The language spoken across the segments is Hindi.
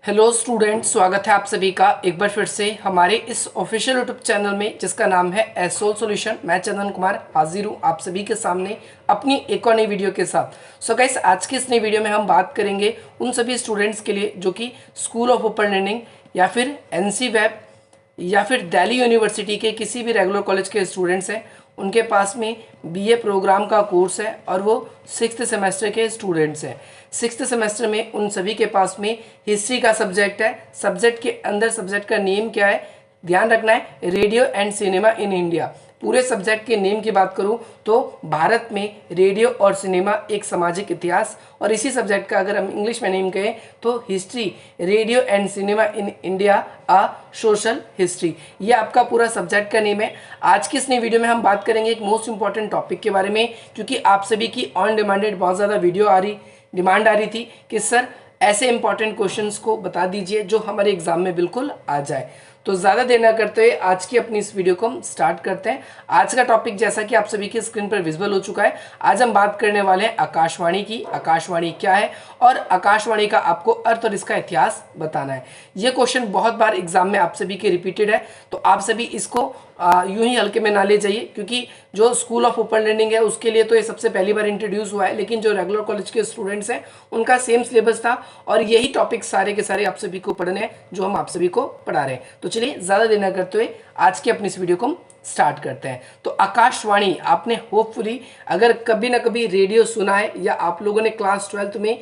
हेलो स्टूडेंट, स्वागत है आप सभी का एक बार फिर से हमारे इस ऑफिशियल यूट्यूब चैनल में जिसका नाम है एसोल सॉल्यूशन। मैं चंदन कुमार हाजिर हूँ आप सभी के सामने अपनी एक और नई वीडियो के साथ। सो गाइस, आज की इस नई वीडियो में हम बात करेंगे उन सभी स्टूडेंट्स के लिए जो कि स्कूल ऑफ ओपन लर्निंग या फिर एनसी वेब या फिर दिल्ली यूनिवर्सिटी के किसी भी रेगुलर कॉलेज के स्टूडेंट्स हैं, उनके पास में बीए प्रोग्राम का कोर्स है और वो 6th सेमेस्टर के स्टूडेंट्स हैं। 6th सेमेस्टर में उन सभी के पास में हिस्ट्री का सब्जेक्ट है। सब्जेक्ट के अंदर सब्जेक्ट का नेम क्या है, ध्यान रखना है, radio and cinema in India. पूरे सब्जेक्ट के नेम की बात करूं तो भारत में रेडियो और सिनेमा एक सामाजिक इतिहास, और इसी सब्जेक्ट का अगर हम इंग्लिश में नेम कहें तो history, radio and cinema in India a social history. ये आपका पूरा सब्जेक्ट का नेम है। आज की इस नई वीडियो में हम बात करेंगे एक मोस्ट इंपॉर्टेंट टॉपिक के बारे में, क्योंकि आप सभी की ऑन डिमांडेड बहुत ज़्यादा डिमांड आ रही थी कि सर ऐसे इंपॉर्टेंट क्वेश्चंस को बता दीजिए जो हमारे एग्जाम में बिल्कुल आ जाए। तो ज़्यादा देर न करते हुए आज की अपनी इस वीडियो को हम स्टार्ट करते हैं। आज का टॉपिक जैसा कि आप सभी की स्क्रीन पर विजुअल हो चुका है, आज हम बात करने वाले हैं आकाशवाणी की। आकाशवाणी क्या है और आकाशवाणी का आपको अर्थ और इसका इतिहास बताना है। ये क्वेश्चन बहुत बार एग्जाम में आप सभी के रिपीटेड है, तो आप सभी इसको यूं ही हल्के में ना ले जाइए, क्योंकि जो स्कूल ऑफ ओपन लर्निंग है उसके लिए तो ये सबसे पहली बार इंट्रोड्यूस हुआ है, लेकिन जो रेगुलर कॉलेज के स्टूडेंट्स हैं उनका सेम सिलेबस था और यही टॉपिक सारे के सारे आप सभी को पढ़ने हैं जो हम आप सभी को पढ़ा रहे हैं। तो चलिए ज़्यादा देर न करते हुए आज की अपनी इस वीडियो को हम स्टार्ट करते हैं। तो आकाशवाणी, आपने होपफुली अगर कभी ना कभी रेडियो सुना है या आप लोगों ने क्लास 12th में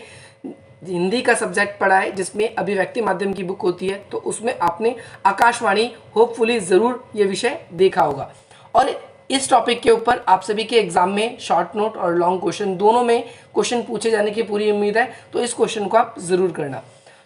हिंदी का सब्जेक्ट पढ़ा है जिसमें अभिव्यक्ति माध्यम की बुक होती है, तो उसमें आपने आकाशवाणी होपफुली ज़रूर ये विषय देखा होगा। और इस टॉपिक के ऊपर आप सभी के एग्जाम में शॉर्ट नोट और लॉन्ग क्वेश्चन दोनों में क्वेश्चन पूछे जाने की पूरी उम्मीद है, तो इस क्वेश्चन को आप ज़रूर करना।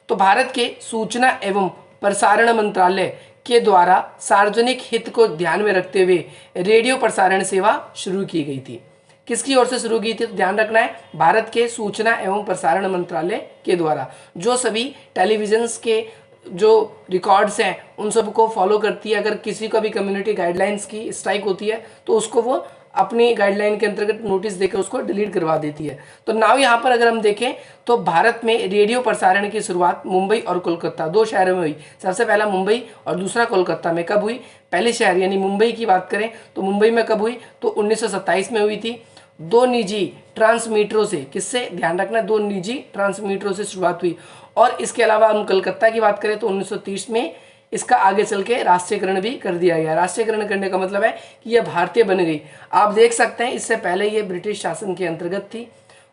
तो भारत के सूचना एवं प्रसारण मंत्रालय के द्वारा सार्वजनिक हित को ध्यान में रखते हुए रेडियो प्रसारण सेवा शुरू की गई थी। किसकी ओर से शुरू की थी? तो ध्यान रखना है, भारत के सूचना एवं प्रसारण मंत्रालय के द्वारा, जो सभी टेलीविजन्स के जो रिकॉर्ड्स हैं उन सब को फॉलो करती है। अगर किसी का भी कम्युनिटी गाइडलाइंस की स्ट्राइक होती है तो उसको वो अपनी गाइडलाइन के अंतर्गत नोटिस देकर उसको डिलीट करवा देती है। तो नाउ यहाँ पर अगर हम देखें तो भारत में रेडियो प्रसारण की शुरुआत मुंबई और कोलकाता, दो शहरों में हुई। सबसे पहला मुंबई और दूसरा कोलकाता में। कब हुई? पहले शहर यानी मुंबई की बात करें तो मुंबई में कब हुई? तो 1927 में हुई थी। दो निजी ट्रांसमीटरों से, किससे? ध्यान रखना, दो निजी ट्रांसमीटरों से शुरुआत हुई। और इसके अलावा हम कलकत्ता की बात करें तो 1930 में इसका आगे चल के राष्ट्रीयकरण भी कर दिया गया। राष्ट्रीयकरण करने का मतलब है कि यह भारतीय बन गई। आप देख सकते हैं इससे पहले ये ब्रिटिश शासन के अंतर्गत थी,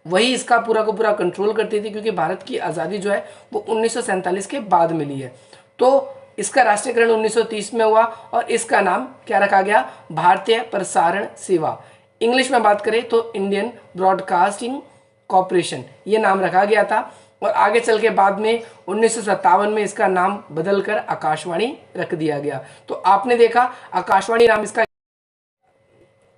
वही इसका पूरा का पूरा कंट्रोल करती थी, क्योंकि भारत की आज़ादी जो है वो 1947 के बाद मिली है। तो इसका राष्ट्रीयकरण 1930 में हुआ और इसका नाम क्या रखा गया? भारतीय प्रसारण सेवा। इंग्लिश में बात करें तो इंडियन ब्रॉडकास्टिंग कॉरपोरेशन, ये नाम रखा गया था। और आगे चल के बाद में 1957 में इसका नाम बदलकर आकाशवाणी रख दिया गया। तो आपने देखा आकाशवाणी नाम इसका,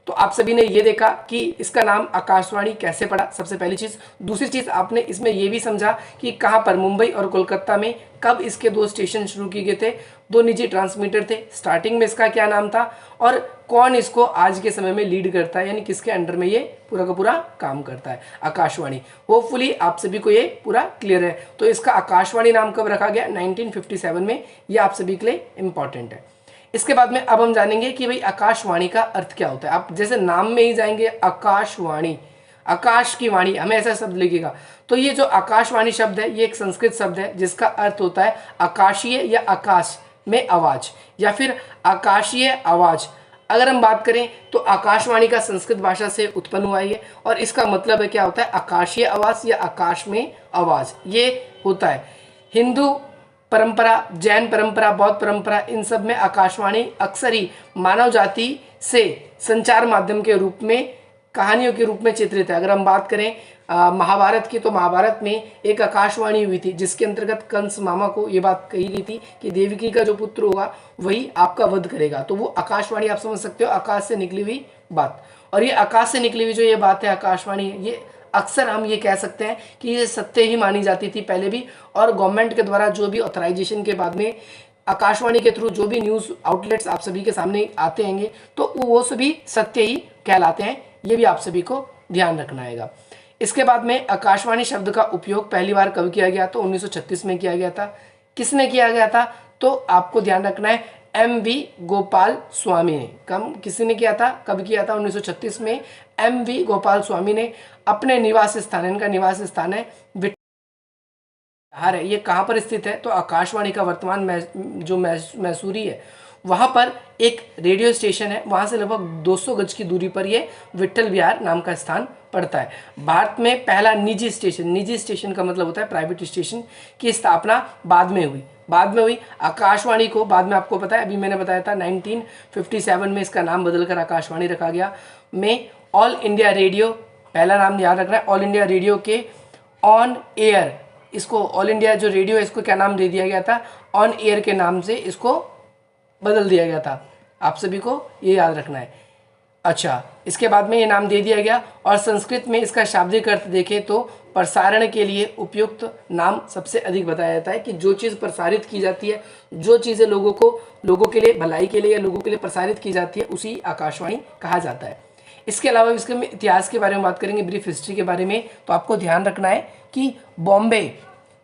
तो आप सभी ने ये देखा कि इसका नाम आकाशवाणी कैसे पड़ा, सबसे पहली चीज़। दूसरी चीज़, आपने इसमें ये भी समझा कि कहाँ पर, मुंबई और कोलकाता में कब इसके दो स्टेशन शुरू किए गए थे, दो निजी ट्रांसमीटर थे। स्टार्टिंग में इसका क्या नाम था और कौन इसको आज के समय में लीड करता है, यानी किसके अंडर में ये पूरा का पूरा काम करता है, आकाशवाणी। होपफुली आप सभी को ये पूरा क्लियर है। तो इसका आकाशवाणी नाम कब रखा गया? 1957 में। ये आप सभी के लिए इंपॉर्टेंट है। इसके बाद में अब हम जानेंगे कि भाई आकाशवाणी का अर्थ क्या होता है। आप जैसे नाम में ही जाएंगे आकाशवाणी, आकाश की वाणी, हमें ऐसा शब्द लिखिएगा। तो ये जो आकाशवाणी शब्द है ये एक संस्कृत शब्द है जिसका अर्थ होता है आकाशीय या आकाश में आवाज या फिर आकाशीय आवाज। अगर हम बात करें तो आकाशवाणी का संस्कृत भाषा से उत्पन्न हुआ है और इसका मतलब है क्या होता है? आकाशीय आवाज या आकाश में आवाज, ये होता है। हिंदू परंपरा, जैन परंपरा, बौद्ध परंपरा, इन सब में आकाशवाणी अक्सर ही मानव जाति से संचार माध्यम के रूप में, कहानियों के रूप में चित्रित है। अगर हम बात करें महाभारत की, तो महाभारत में एक आकाशवाणी हुई थी जिसके अंतर्गत कंस मामा को ये बात कही गई थी कि देवकी का जो पुत्र होगा वही आपका वध करेगा। तो वो आकाशवाणी आप समझ सकते हो, आकाश से निकली हुई बात। और ये आकाश से निकली हुई जो ये बात है आकाशवाणी, ये अक्सर हम ये कह सकते हैं कि ये सत्य ही मानी जाती थी पहले भी, और गवर्नमेंट के द्वारा जो भी ऑथराइजेशन के बाद में आकाशवाणी के थ्रू जो भी न्यूज़ आउटलेट्स आप सभी के सामने आते हैंगे तो वो सभी सत्य ही कहलाते हैं। ये भी आप सभी को ध्यान रखना है। इसके बाद में आकाशवाणी शब्द का उपयोग पहली बार कब किया गया? तो 1936 में किया गया था। किसने किया गया था? तो आपको ध्यान रखना है एम.वी. गोपाल स्वामी ने। किसी ने किया था, कब किया था? 1936 में एम.वी. गोपाल स्वामी ने अपने निवास स्थान, इनका निवास स्थान है बिहार है। ये कहाँ पर स्थित है? तो आकाशवाणी का वर्तमान जो मैसूरी है वहाँ पर एक रेडियो स्टेशन है, वहाँ से लगभग 200 गज की दूरी पर ये विट्ठल विहार नाम का स्थान पड़ता है। भारत में पहला निजी स्टेशन का मतलब होता है प्राइवेट स्टेशन, की स्थापना बाद में हुई। आकाशवाणी को बाद में, आपको पता है अभी मैंने बताया था 1957 में इसका नाम बदलकर आकाशवाणी रखा गया। में ऑल इंडिया रेडियो, पहला नाम याद रखना है, ऑल इंडिया रेडियो के ऑन एयर, इसको ऑल इंडिया जो रेडियो है इसको क्या नाम दे दिया गया था? ऑन एयर के नाम से इसको बदल दिया गया था। आप सभी को ये याद रखना है। अच्छा, इसके बाद में ये नाम दे दिया गया। और संस्कृत में इसका शाब्दिक अर्थ देखें तो प्रसारण के लिए उपयुक्त नाम सबसे अधिक बताया जाता है कि जो चीज़ प्रसारित की जाती है, जो चीज़ें लोगों के लिए, भलाई के लिए या लोगों के लिए प्रसारित की जाती है, उसी आकाशवाणी कहा जाता है। इसके अलावा इसके इतिहास के बारे में बात करेंगे, ब्रीफ हिस्ट्री के बारे में, तो आपको ध्यान रखना है कि Bombay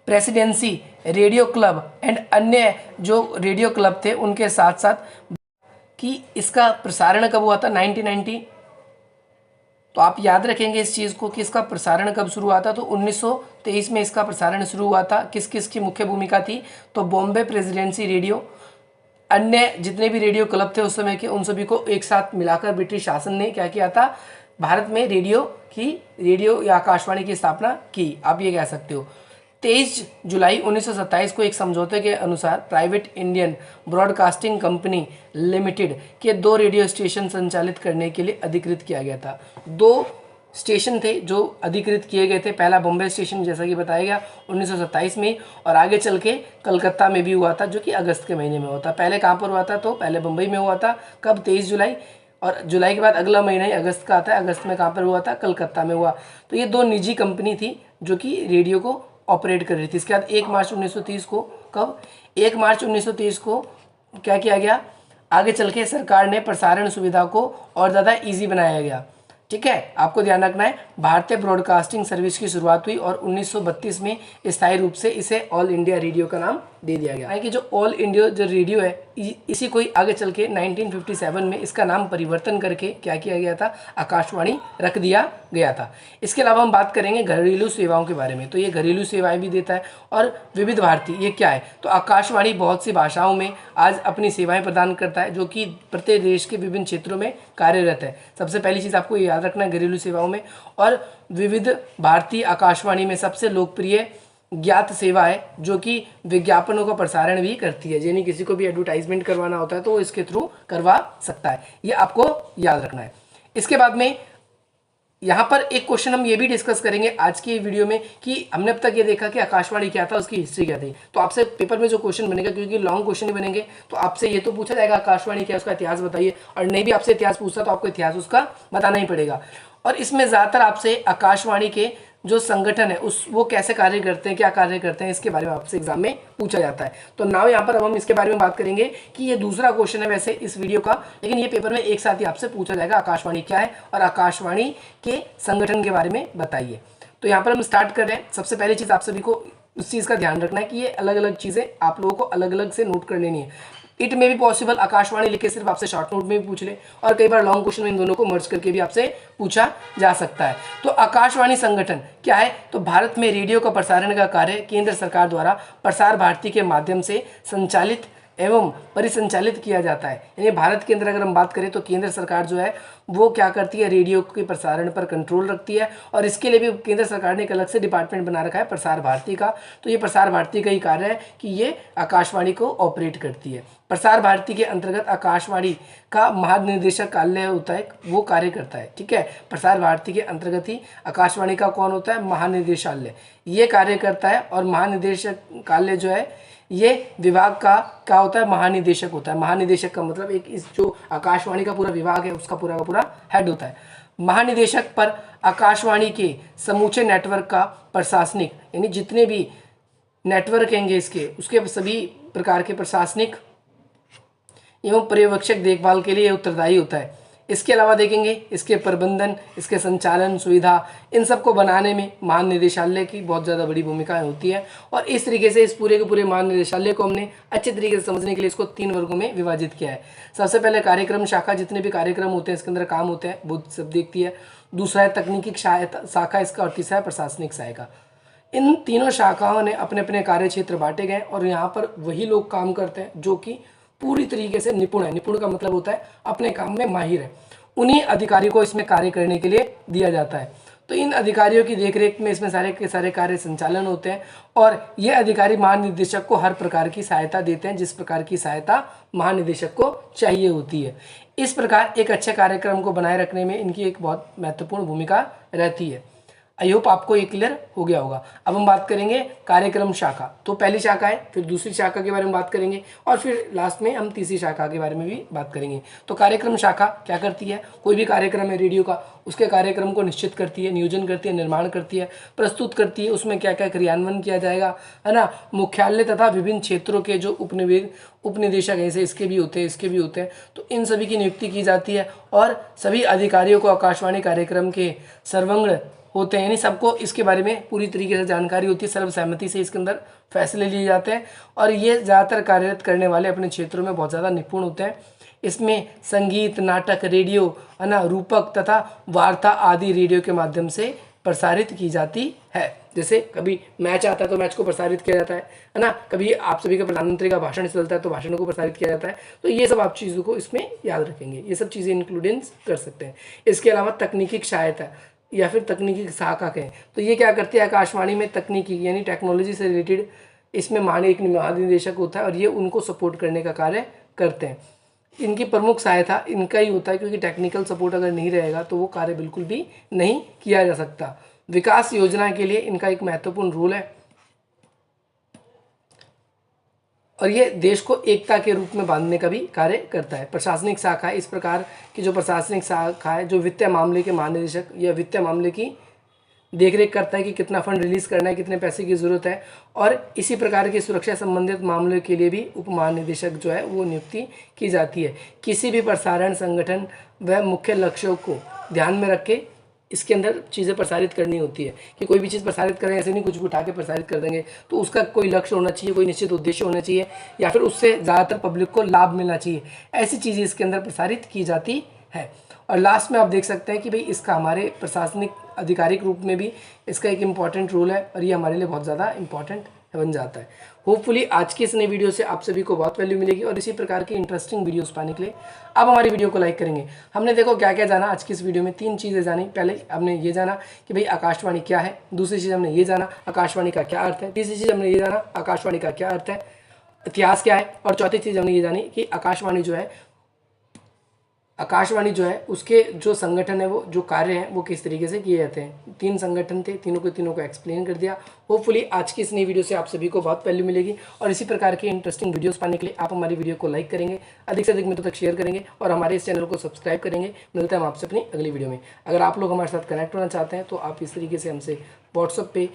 presidency radio club and अन्य जो रेडियो क्लब थे उनके साथ साथ कि इसका प्रसारण कब हुआ था? 1990। तो आप याद रखेंगे इस चीज़ को कि इसका प्रसारण कब शुरू हुआ था? तो 1923 में इसका प्रसारण शुरू हुआ था। किस किस की मुख्य भूमिका थी? तो बॉम्बे प्रेसिडेंसी रेडियो, अन्य जितने भी रेडियो क्लब थे उस समय के, उन सभी को एक साथ मिलाकर ब्रिटिश शासन ने क्या किया था? भारत में रेडियो या आकाशवाणी की स्थापना की, आप ये कह सकते हो। 23 जुलाई 1927 को एक समझौते के अनुसार private Indian broadcasting company limited के 2 रेडियो स्टेशन संचालित करने के लिए अधिकृत किया गया था। 2 स्टेशन थे जो अधिकृत किए गए थे। पहला बॉम्बे स्टेशन, जैसा कि बताया गया 1927 में, और आगे चल के कलकत्ता में भी हुआ था, जो कि अगस्त के महीने में हुआ था। पहले कहाँ पर हुआ था? तो पहले बम्बई में हुआ था। कब? 23 जुलाई। और जुलाई के बाद अगला महीना ही अगस्त का आता है। अगस्त में कहाँ पर हुआ था? कलकत्ता में हुआ। तो ये 2 निजी कंपनी थी जो कि रेडियो को ऑपरेट कर रही थी। इसके बाद 1 मार्च 1930 को, कब? 1 मार्च 1930 को क्या किया गया? आगे चल के सरकार ने प्रसारण सुविधा को और ज़्यादा ईजी बनाया गया। ठीक है, आपको ध्यान रखना है। भारतीय ब्रॉडकास्टिंग सर्विस की शुरुआत हुई और 1932 में स्थायी रूप से इसे ऑल इंडिया रेडियो का नाम दे दिया गया है। कि जो ऑल इंडिया जो रेडियो है, इसी को ही आगे चल के 1957 में इसका नाम परिवर्तन करके क्या किया गया था? आकाशवाणी रख दिया गया था। इसके अलावा हम बात करेंगे घरेलू सेवाओं के बारे में। तो ये घरेलू सेवाएं भी देता है। और विविध भारती, ये क्या है? तो आकाशवाणी बहुत सी भाषाओं में आज अपनी सेवाएं प्रदान करता है, जो कि प्रत्येक देश के विभिन्न क्षेत्रों में कार्यरत है। सबसे पहली चीज़ आपको याद रखना है घरेलू सेवाओं में। और विविध भारती आकाशवाणी में सबसे लोकप्रिय ज्ञात सेवा है, जो कि विज्ञापनों का प्रसारण भी करती है। यानी किसी को भी एडवर्टाइजमेंट करवाना होता है तो वो इसके थ्रू करवा सकता है। ये आपको याद रखना है। इसके बाद में यहाँ पर एक क्वेश्चन हम ये भी डिस्कस करेंगे आज की वीडियो में कि हमने अब तक ये देखा कि आकाशवाणी क्या था, उसकी हिस्ट्री क्या थी। तो आपसे पेपर में जो क्वेश्चन बनेगा, क्योंकि लॉन्ग क्वेश्चन ही बनेंगे, तो आपसे ये तो पूछा जाएगा आकाशवाणी क्या, उसका इतिहास बताइए। और नहीं भी आपसे इतिहास पूछता तो आपको इतिहास उसका बताना ही पड़ेगा। और इसमें ज़्यादातर आपसे आकाशवाणी के जो संगठन है वो कैसे कार्य करते हैं, क्या कार्य करते हैं, इसके बारे में आपसे एग्जाम में पूछा जाता है। तो नाउ यहाँ पर अब हम इसके बारे में बात करेंगे कि ये दूसरा क्वेश्चन है वैसे इस वीडियो का, लेकिन ये पेपर में एक साथ ही आपसे पूछा जाएगा आकाशवाणी क्या है और आकाशवाणी के संगठन के बारे में बताइए। तो यहाँ पर हम स्टार्ट कर रहे हैं। सबसे पहली चीज़ आप सभी को उस चीज़ का ध्यान रखना है कि ये अलग अलग चीज़ें आप लोगों को अलग अलग से नोट कर लेनी है। इट में भी पॉसिबल आकाशवाणी लिख के सिर्फ आपसे शॉर्ट नोट में भी पूछ ले, और कई बार लॉन्ग क्वेश्चन में इन दोनों को मर्ज करके भी आपसे पूछा जा सकता है। तो आकाशवाणी संगठन क्या है? तो भारत में रेडियो का प्रसारण का कार्य केंद्र सरकार द्वारा प्रसार भारती के माध्यम से संचालित एवं परिसंचालित किया जाता है। यानी भारत के अंदर अगर हम बात करें तो केंद्र सरकार जो है वो क्या करती है? रेडियो के प्रसारण पर कंट्रोल रखती है, और इसके लिए भी केंद्र सरकार ने एक अलग से डिपार्टमेंट बना रखा है प्रसार भारती का। तो ये प्रसार भारती का ही कार्य है कि ये आकाशवाणी को ऑपरेट करती है। प्रसार भारती के अंतर्गत आकाशवाणी का महानिदेशक कार्यालय होता है, वो कार्य करता है। ठीक है, प्रसार भारती के अंतर्गत ही आकाशवाणी का कौन होता है? महानिदेशालय, ये कार्य करता है। और महानिदेशक कार्यालय जो है ये विभाग का क्या होता है? महानिदेशक होता है। महानिदेशक का मतलब एक इस जो आकाशवाणी का पूरा विभाग है उसका पूरा का पूरा हेड होता है। महानिदेशक पर आकाशवाणी के समूचे नेटवर्क का प्रशासनिक, यानी जितने भी नेटवर्क होंगे इसके, उसके सभी प्रकार के प्रशासनिक एवं पर्यवेक्षक देखभाल के लिए उत्तरदायी होता है। इसके अलावा देखेंगे इसके प्रबंधन, इसके संचालन, सुविधा, इन सब को बनाने में महानिदेशालय की बहुत ज़्यादा बड़ी भूमिका होती है। और इस तरीके से इस पूरे के पूरे महानिदेशालय को हमने अच्छे तरीके से समझने के लिए इसको 3 वर्गों में विभाजित किया है। सबसे पहले कार्यक्रम शाखा, जितने भी कार्यक्रम होते हैं इसके अंदर काम होते हैं वो सब देखती है। दूसरा है तकनीकी शाखा इसका, और तीसरा है प्रशासनिक सहायता। इन तीनों शाखाओं ने अपने अपने कार्य क्षेत्र बांटे गए और यहाँ पर वही लोग काम करते हैं जो कि पूरी तरीके से निपुण है। निपुण का मतलब होता है अपने काम में माहिर है। उन्हीं अधिकारियों को इसमें कार्य करने के लिए दिया जाता है। तो इन अधिकारियों की देखरेख में इसमें सारे के सारे कार्य संचालन होते हैं और ये अधिकारी महानिदेशक को हर प्रकार की सहायता देते हैं जिस प्रकार की सहायता महानिदेशक को चाहिए होती है। इस प्रकार एक अच्छे कार्यक्रम को बनाए रखने में इनकी एक बहुत महत्वपूर्ण भूमिका रहती है। आई होप आपको ये क्लियर हो गया होगा। अब हम बात करेंगे कार्यक्रम शाखा। तो पहली शाखा है, फिर दूसरी शाखा के बारे में बात करेंगे और फिर लास्ट में हम तीसरी शाखा के बारे में भी बात करेंगे। तो कार्यक्रम शाखा क्या करती है? कोई भी कार्यक्रम है रेडियो का, उसके कार्यक्रम को निश्चित करती है, नियोजन करती है, निर्माण करती है, प्रस्तुत करती है, उसमें क्या क्या क्रियान्वयन किया जाएगा, है ना। मुख्यालय तथा विभिन्न क्षेत्रों के जो उपनिदेशक ऐसे इसके भी होते हैं, इसके भी होते हैं, तो इन सभी की नियुक्ति की जाती है और सभी अधिकारियों को आकाशवाणी कार्यक्रम के सर्वंग होते हैं, यानी सबको इसके बारे में पूरी तरीके से जानकारी होती है। सर्वसहमति से इसके अंदर फैसले लिए जाते हैं और ये ज़्यादातर कार्यरत करने वाले अपने क्षेत्रों में बहुत ज़्यादा निपुण होते हैं। इसमें संगीत, नाटक, रेडियो, है ना, रूपक तथा वार्ता आदि रेडियो के माध्यम से प्रसारित की जाती है। जैसे कभी मैच आता है तो मैच को प्रसारित किया जाता है ना। कभी आप सभी का प्रधानमंत्री का भाषण चलता है तो भाषणों को प्रसारित किया जाता है। तो ये सब आप चीज़ों को इसमें याद रखेंगे, ये सब चीज़ें इंक्लूडेंस कर सकते हैं। इसके अलावा तकनीकी सहायता या फिर तकनीकी शाखा कहें तो ये क्या करती है? आकाशवाणी में तकनीकी यानी टेक्नोलॉजी से रिलेटेड इसमें एक महानिदेशक होता है और ये उनको सपोर्ट करने का कार्य करते हैं। इनकी प्रमुख सहायता इनका ही होता है क्योंकि टेक्निकल सपोर्ट अगर नहीं रहेगा तो वो कार्य बिल्कुल भी नहीं किया जा सकता। विकास योजना के लिए इनका एक महत्वपूर्ण रोल है और ये देश को एकता के रूप में बांधने का भी कार्य करता है। प्रशासनिक शाखा है, इस प्रकार की जो प्रशासनिक शाखा है जो वित्तीय मामले के महानिदेशक या वित्तीय मामले की देखरेख करता है कि कितना फंड रिलीज करना है, कितने पैसे की जरूरत है। और इसी प्रकार की सुरक्षा संबंधित मामलों के लिए भी उप महानिदेशक जो है वो नियुक्ति की जाती है। किसी भी प्रसारण संगठन व मुख्य लक्ष्यों को ध्यान में रख के इसके अंदर चीज़ें प्रसारित करनी होती है कि कोई भी चीज़ प्रसारित करें ऐसे नहीं कुछ भी उठा के प्रसारित कर देंगे। तो उसका कोई लक्ष्य होना चाहिए, कोई निश्चित उद्देश्य होना चाहिए या फिर उससे ज़्यादातर पब्लिक को लाभ मिलना चाहिए। ऐसी चीज़ें इसके अंदर प्रसारित की जाती है। और लास्ट में आप देख सकते हैं कि भाई इसका हमारे प्रशासनिक आधिकारिक रूप में भी इसका एक इम्पॉर्टेंट रोल है और ये हमारे लिए बहुत ज़्यादा इम्पॉर्टेंट बन जाता है। होपफुली आज की इस नई वीडियो से आप सभी को बहुत वैल्यू मिलेगी और इसी प्रकार की इंटरेस्टिंग वीडियोस पाने के लिए आप हमारी वीडियो को लाइक करेंगे। हमने देखो क्या क्या जाना आज की इस वीडियो में, 3 चीज़ें जानी। पहले हमने ये जाना कि भाई आकाशवाणी क्या है, दूसरी चीज़ हमने ये जाना आकाशवाणी का क्या अर्थ है, तीसरी चीज़ हमने ये जाना आकाशवाणी का क्या अर्थ है, इतिहास क्या है, और चौथी चीज़ हमने ये जानी कि आकाशवाणी जो है उसके जो संगठन है वो जो कार्य हैं वो किस तरीके से किए जाते हैं। 3 संगठन थे, तीनों को एक्सप्लेन कर दिया। होपफुली आज की इस नई वीडियो से आप सभी को बहुत वैल्यू मिलेगी और इसी प्रकार के इंटरेस्टिंग वीडियोस पाने के लिए आप हमारी वीडियो को लाइक करेंगे, अधिक से अधिक मित्रों तक शेयर करेंगे और हमारे इस चैनल को सब्सक्राइब करेंगे। मिलते हैं हम आपसे अपनी अगली वीडियो में। अगर आप लोग हमारे साथ कनेक्ट होना चाहते हैं तो आप इस तरीके से हमसे व्हाट्सअप पे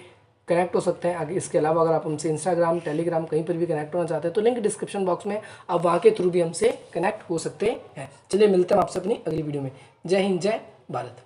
कनेक्ट हो सकते हैं। आगे इसके अलावा अगर आप हमसे इंस्टाग्राम, टेलीग्राम कहीं पर भी कनेक्ट होना चाहते हैं तो लिंक डिस्क्रिप्शन बॉक्स में, आप वहाँ के थ्रू भी हमसे कनेक्ट हो सकते हैं। चलिए मिलते हैं आपसे अपनी अगली वीडियो में। जय हिंद, जय भारत।